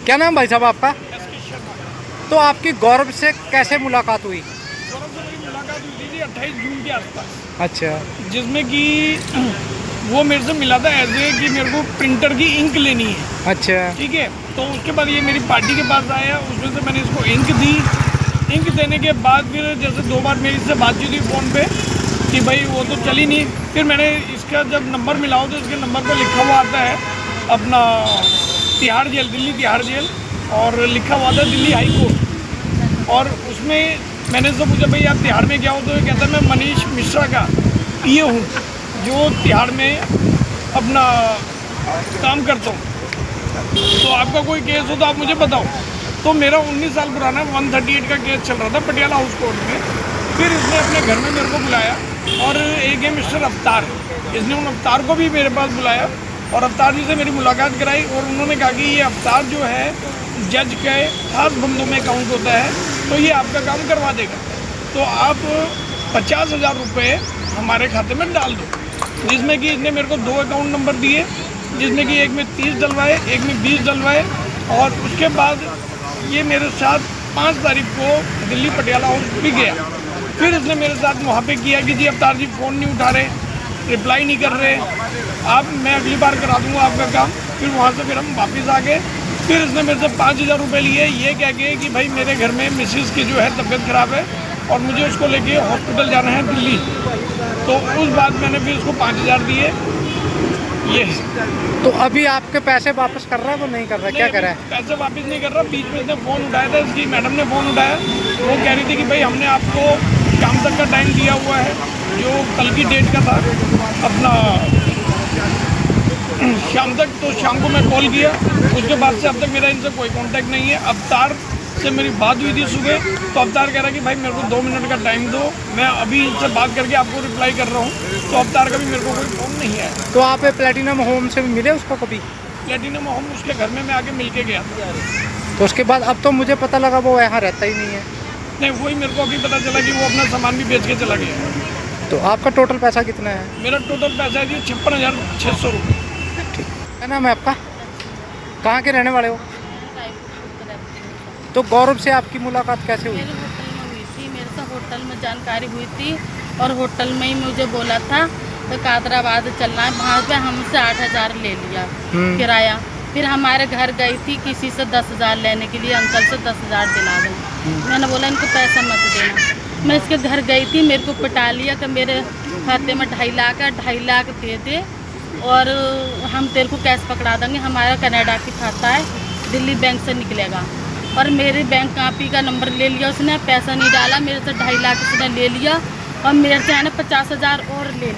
क्या नाम भाई साहब आपका? तो आपकी गौरव से कैसे मुलाकात हुई? गौरव से मेरी मुलाकात हुई थी 28 जून के आसपास, अच्छा। जिसमें कि वो मेरे से मिला था ऐसे कि मेरे को प्रिंटर की इंक लेनी है। अच्छा। ठीक है, तो उसके बाद ये मेरी पार्टी के पास आया, उसमें से मैंने इसको इंक दी। इंक देने के बाद फिर जैसे 2 बार मेरी इससे बातचीत हुई फ़ोन पे कि भाई वो तो चली नहीं। फिर मैंने इसका जब नंबर मिलाओ तो इसके नंबर पर लिखा हुआ आता है अपना तिहाड़ जेल, दिल्ली तिहाड़ जेल, और लिखा हुआ था दिल्ली हाई कोर्ट। और उसमें मैंने इससे पूछा भाई आप तिहाड़ में क्या हो, तो ये कहता है मैं मनीष मिश्रा का पीए हूँ जो तिहाड़ में अपना काम करता हूँ, तो आपका कोई केस हो तो आप मुझे बताओ। तो मेरा 19 साल पुराना 138 का केस चल रहा था पटियाला हाउस कोर्ट में। फिर इसने अपने घर में मेरे को बुलाया, और एक है मिस्टर अवतार, इसने उन अवतार को भी मेरे पास बुलाया और अवतार जी से मेरी मुलाकात कराई। और उन्होंने कहा कि ये अवतार जो है जज के खास बंदों में काउंट होता है, तो ये आपका काम करवा देगा, तो आप 50,000 रुपये हमारे खाते में डाल दो। जिसमें कि इसने मेरे को 2 अकाउंट नंबर दिए, जिसमें कि एक में 30 डलवाए, एक में 20 डलवाए। और उसके बाद ये मेरे साथ 5 तारीख को दिल्ली पटियाला हाउस भी गया। फिर इसने मेरे साथ वहाँ पे किया कि जी अवतार जी फ़ोन नहीं उठा रहे, रिप्लाई नहीं कर रहे, आप मैं अगली बार करा दूँगा आपका काम। फिर वहाँ से फिर हम वापस आ गए। फिर इसने मेरे से 5,000 रुपये लिए, ये कह के कि भाई मेरे घर में मिसिस की जो है तबीयत ख़राब है और मुझे उसको लेके हॉस्पिटल जाना है दिल्ली। तो उस बाद मैंने फिर उसको 5,000 दिए। ये तो अभी आपके पैसे वापस कर रहा है वो नहीं कर रहा, क्या कर रहा है? पैसे वापस नहीं कर रहा। बीच में इसने फ़ोन उठाया था, इसकी मैडम ने फ़ोन उठाया, वो कह रही थी कि भाई हमने आपको शाम तक का टाइम दिया हुआ है, जो कल की डेट का था अपना शाम तक। तो शाम को मैं कॉल किया, उसके बाद से अब तक मेरा इनसे कोई कांटेक्ट नहीं है। अवतार से मेरी बात हुई थी सुबह, तो अवतार कह रहा कि भाई मेरे को 2 मिनट का टाइम दो, मैं अभी इनसे बात करके आपको रिप्लाई कर रहा हूँ। तो अवतार का भी मेरे को कोई फ़ोन नहीं है। तो आप प्लेटिनम होम से मिले उसको कभी? प्लेटिनम होम उसके घर में मैं आके मिल के गया था। तो उसके बाद अब तो मुझे पता लगा वो यहाँ रहता ही नहीं है। नहीं, वही मेरे को अभी पता चला कि वो अपना सामान भी बेच के चला गया। तो आपका टोटल पैसा कितना है? मेरा टोटल पैसा है जी 56,600 रुपये। ठीक। क्या नाम है आपका? कहाँ के रहने वाले हो? तो गौरव से आपकी मुलाकात कैसे हुई? मेरे होटल में हुई थी, मेरे से होटल में जानकारी हुई थी, और होटल में ही मुझे बोला था तो कादराबाद चलना है, वहाँ पे हमसे 8,000 ले लिया किराया। फिर हमारे घर गई थी किसी से 10,000 लेने के लिए, अंकल से 10,000 दिला दो। मैंने बोला इनको पैसा मत देना। मैं इसके घर गई थी, मेरे को पटा लिया कि मेरे खाते में 2.5 लाख है, 2.5 लाख दे दे और हम तेरे को कैश पकड़ा देंगे। हमारा कनाडा की खाता है, दिल्ली बैंक से निकलेगा। और मेरे बैंक कापी का नंबर ले लिया उसने, पैसा नहीं डाला, मेरे से 2.5 लाख उसने ले लिया और मेरे से 50,000 और ले लिया।